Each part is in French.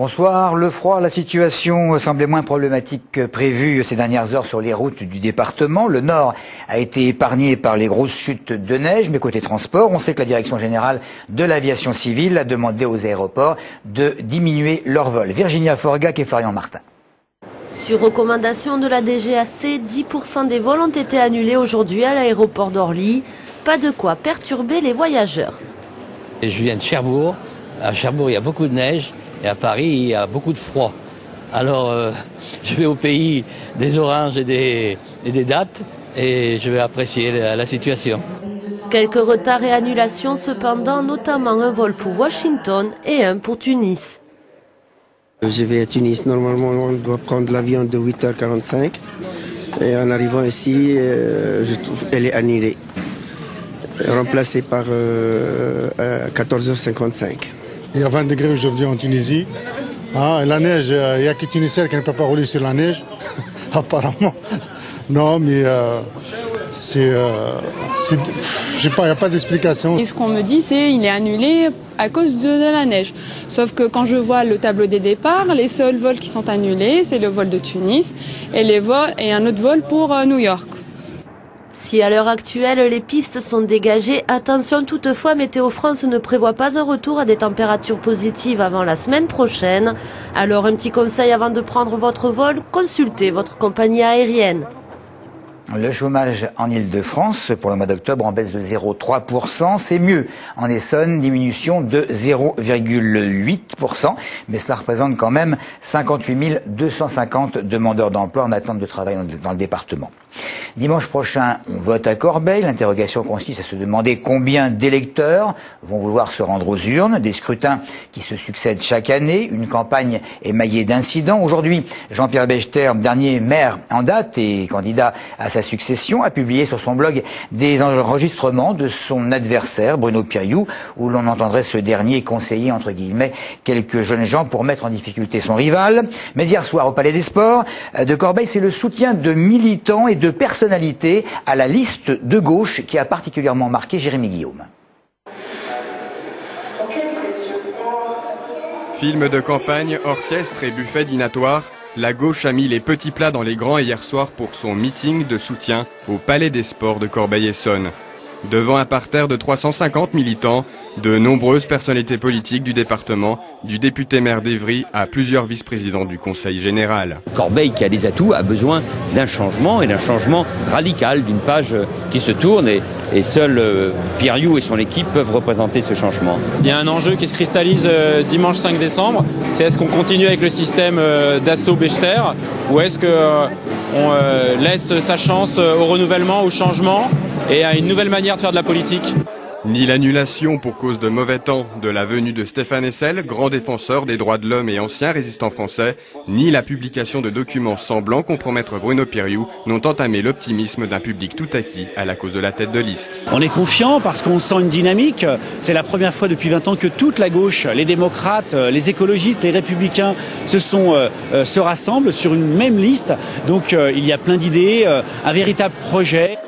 Bonsoir. Le froid, la situation semblait moins problématique que prévu ces dernières heures sur les routes du département. Le nord a été épargné par les grosses chutes de neige, mais côté transport, on sait que la Direction générale de l'aviation civile a demandé aux aéroports de diminuer leur vol. Virginia Forgac et Florian Martin. Sur recommandation de la DGAC, 10% des vols ont été annulés aujourd'hui à l'aéroport d'Orly. Pas de quoi perturber les voyageurs. Je viens de Cherbourg. À Cherbourg, il y a beaucoup de neige. Et à Paris, il y a beaucoup de froid. Alors, je vais au pays des oranges et des dattes et je vais apprécier la situation. Quelques retards et annulations cependant, notamment un vol pour Washington et un pour Tunis. Je vais à Tunis, normalement on doit prendre l'avion de 8h45 et en arrivant ici, elle est annulée, remplacée par 14h55. Il y a 20 degrés aujourd'hui en Tunisie. La neige, il n'y a que Tunisiens qui ne peut pas rouler sur la neige, apparemment. Non, mais je sais pas, il n'y a pas d'explication. Et ce qu'on me dit, c'est qu'il est annulé à cause de la neige. Sauf que quand je vois le tableau des départs, les seuls vols qui sont annulés, c'est le vol de Tunis et un autre vol pour New York. Si à l'heure actuelle les pistes sont dégagées, attention toutefois, Météo France ne prévoit pas un retour à des températures positives avant la semaine prochaine. Alors un petit conseil avant de prendre votre vol, consultez votre compagnie aérienne. Le chômage en Île-de-France pour le mois d'octobre en baisse de 0,3%, c'est mieux. En Essonne, diminution de 0,8%, mais cela représente quand même 58 250 demandeurs d'emploi en attente de travail dans le département. Dimanche prochain, on vote à Corbeil. L'interrogation consiste à se demander combien d'électeurs vont vouloir se rendre aux urnes. Des scrutins qui se succèdent chaque année, une campagne émaillée d'incidents. Aujourd'hui, Jean-Pierre Bechter, dernier maire en date et candidat à sa succession, a publié sur son blog des enregistrements de son adversaire, Bruno Piriou, où l'on entendrait ce dernier conseiller, entre guillemets, quelques jeunes gens pour mettre en difficulté son rival. Mais hier soir, au Palais des Sports de Corbeil, c'est le soutien de militants et de personnalités à la liste de gauche qui a particulièrement marqué Jérémy Guillaume. Film de campagne, orchestre et buffet dînatoire, la gauche a mis les petits plats dans les grands hier soir pour son meeting de soutien au Palais des Sports de Corbeil-Essonnes. Devant un parterre de 350 militants, de nombreuses personnalités politiques du département, du député-maire d'Évry à plusieurs vice-présidents du Conseil général. Corbeil, qui a des atouts, a besoin d'un changement, et d'un changement radical, d'une page qui se tourne, et seul Piriou et son équipe peuvent représenter ce changement. Il y a un enjeu qui se cristallise dimanche 5 décembre, c'est est-ce qu'on continue avec le système d'assaut Bechter, ou est-ce qu'on laisse sa chance au renouvellement, au changement, et à une nouvelle manière de faire de la politique. Ni l'annulation pour cause de mauvais temps de la venue de Stéphane Hessel, grand défenseur des droits de l'homme et ancien résistant français, ni la publication de documents semblant compromettre Bruno Piriou n'ont entamé l'optimisme d'un public tout acquis à la cause de la tête de liste. On est confiant parce qu'on sent une dynamique. C'est la première fois depuis 20 ans que toute la gauche, les démocrates, les écologistes, les républicains se rassemblent sur une même liste. Donc il y a plein d'idées, un véritable projet.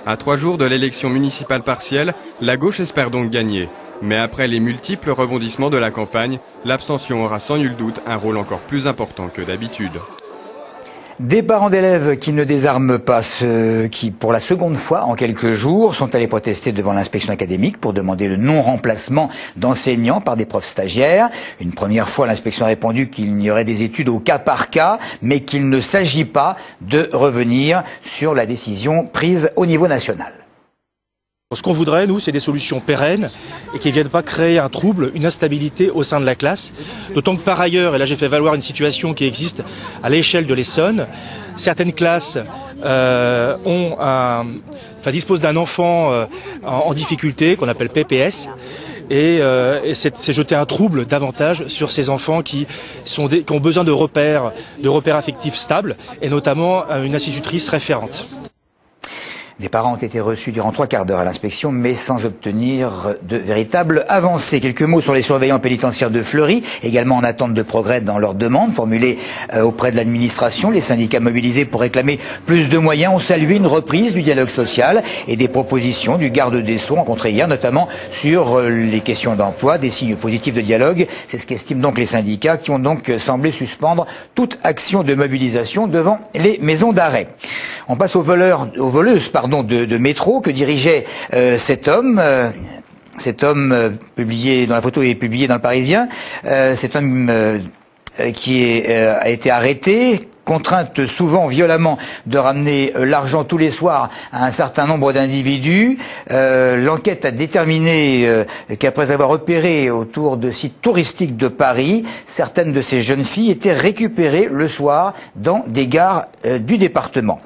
À 3 jours de l'élection municipale partielle, la gauche espère donc gagner. Mais après les multiples rebondissements de la campagne, l'abstention aura sans nul doute un rôle encore plus important que d'habitude. Des parents d'élèves qui ne désarment pas ceux qui, pour la seconde fois en quelques jours, sont allés protester devant l'inspection académique pour demander le non-remplacement d'enseignants par des profs stagiaires. Une première fois, l'inspection a répondu qu'il n'y aurait des études au cas par cas, mais qu'il ne s'agit pas de revenir sur la décision prise au niveau national. Ce qu'on voudrait, nous, c'est des solutions pérennes et qui ne viennent pas créer un trouble, une instabilité au sein de la classe. D'autant que par ailleurs, et là j'ai fait valoir une situation qui existe à l'échelle de l'Essonne, certaines classes disposent d'un enfant en difficulté, qu'on appelle PPS, et c'est jeter un trouble davantage sur ces enfants qui ont besoin de repères affectifs stables, et notamment une institutrice référente. Les parents ont été reçus durant 3/4 d'heure à l'inspection, mais sans obtenir de véritables avancées. Quelques mots sur les surveillants pénitentiaires de Fleury, également en attente de progrès dans leurs demandes formulées auprès de l'administration. Les syndicats mobilisés pour réclamer plus de moyens ont salué une reprise du dialogue social et des propositions du garde des Sceaux rencontré hier, notamment sur les questions d'emploi, des signes positifs de dialogue. C'est ce qu'estiment donc les syndicats qui ont donc semblé suspendre toute action de mobilisation devant les maisons d'arrêt. On passe aux voleuses de métro que dirigeait cet homme. Publié dans la photo est publiée dans le Parisien. Cet homme qui a été arrêté, contrainte souvent violemment de ramener l'argent tous les soirs à un certain nombre d'individus. L'enquête a déterminé qu'après avoir opéré autour de sites touristiques de Paris, certaines de ces jeunes filles étaient récupérées le soir dans des gares du département.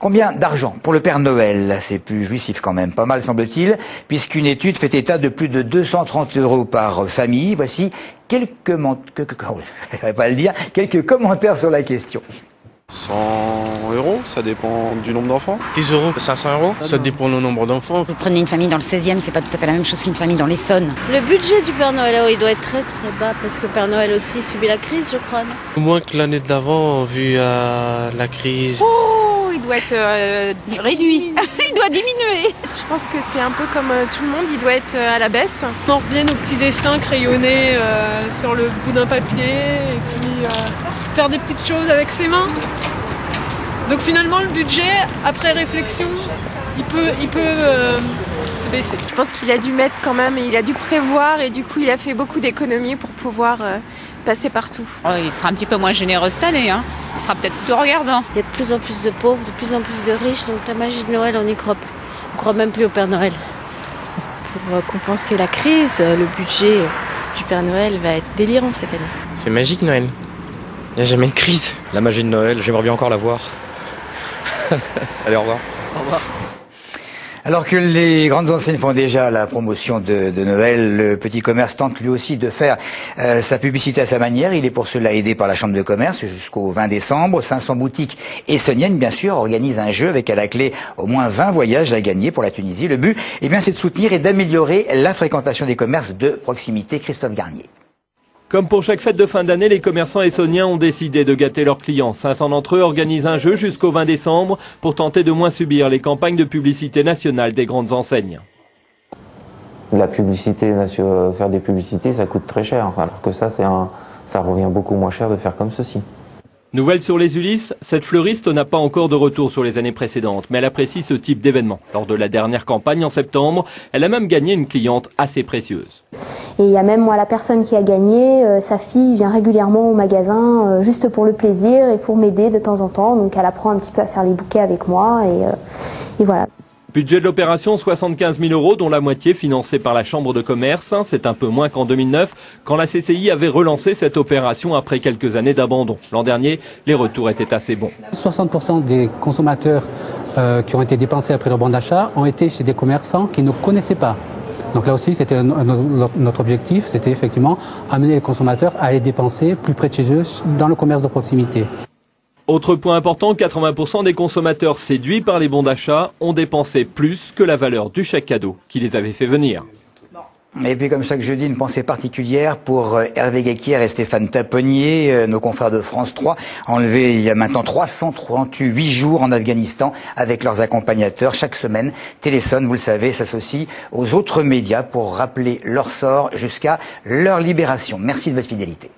Combien d'argent pour le Père Noël? C'est plus jouissif quand même, pas mal semble-t-il, puisqu'une étude fait état de plus de 230 € par famille. Voici quelques commentaires sur la question. 100 €, ça dépend du nombre d'enfants. 10 €, 500 €, ça dépend du nombre d'enfants. Vous prenez une famille dans le 16e, c'est pas tout à fait la même chose qu'une famille dans l'Essonne. Le budget du Père Noël, il doit être très très bas parce que le Père Noël aussi subit la crise, je crois. Non, Moins que l'année d'avant, vu la crise. Oh, il doit être réduit. Il doit diminuer. Je pense que c'est un peu comme tout le monde, il doit être à la baisse. On revient aux petits dessins crayonnés sur le bout d'un papier et puis faire des petites choses avec ses mains. Donc finalement le budget, après réflexion, il peut se baisser. Je pense qu'il a dû mettre quand même, il a dû prévoir et du coup il a fait beaucoup d'économies pour pouvoir passer partout. Oh, il sera un petit peu moins généreux cette année, hein. Il sera peut-être plus regardant. il y a de plus en plus de pauvres, de plus en plus de riches, donc la magie de Noël, on n'y croit plus. On croit même plus au Père Noël. Pour compenser la crise, le budget du Père Noël va être délirant cette année. C'est magique Noël. Il n'y a jamais de crise. La magie de Noël, j'aimerais bien encore la voir. Allez, au revoir. Au revoir. Alors que les grandes enseignes font déjà la promotion de Noël, le petit commerce tente lui aussi de faire sa publicité à sa manière. Il est pour cela aidé par la Chambre de commerce jusqu'au 20 décembre. 500 boutiques essonniennes, bien sûr, organisent un jeu avec à la clé au moins 20 voyages à gagner pour la Tunisie. Le but, c'est de soutenir et d'améliorer la fréquentation des commerces de proximité. Christophe Garnier. Comme pour chaque fête de fin d'année, les commerçants essonniens ont décidé de gâter leurs clients. 500 d'entre eux organisent un jeu jusqu'au 20 décembre pour tenter de moins subir les campagnes de publicité nationale des grandes enseignes. La publicité, faire des publicités, ça coûte très cher, alors que ça revient beaucoup moins cher de faire comme ceci. Nouvelle sur les Ulysses, cette fleuriste n'a pas encore de retour sur les années précédentes, mais elle apprécie ce type d'événement. Lors de la dernière campagne en septembre, elle a même gagné une cliente assez précieuse. Et il y a même la personne qui a gagné, sa fille vient régulièrement au magasin juste pour le plaisir et pour m'aider de temps en temps. Donc elle apprend un petit peu à faire les bouquets avec moi et voilà. Budget de l'opération 75 000 €, dont la moitié financée par la Chambre de commerce. C'est un peu moins qu'en 2009, quand la CCI avait relancé cette opération après quelques années d'abandon. L'an dernier, les retours étaient assez bons. 60% des consommateurs qui ont été dépensés après leur bon d'achat ont été chez des commerçants qui ne connaissaient pas. Donc là aussi, c'était notre objectif, c'était effectivement amener les consommateurs à aller dépenser plus près de chez eux dans le commerce de proximité. Autre point important, 80% des consommateurs séduits par les bons d'achat ont dépensé plus que la valeur du chèque cadeau qui les avait fait venir. Et puis comme chaque jeudi, une pensée particulière pour Hervé Guéquière et Stéphane Taponnier, nos confrères de France 3, enlevés il y a maintenant 338 jours en Afghanistan avec leurs accompagnateurs. Chaque semaine, Téléson, vous le savez, s'associe aux autres médias pour rappeler leur sort jusqu'à leur libération. Merci de votre fidélité.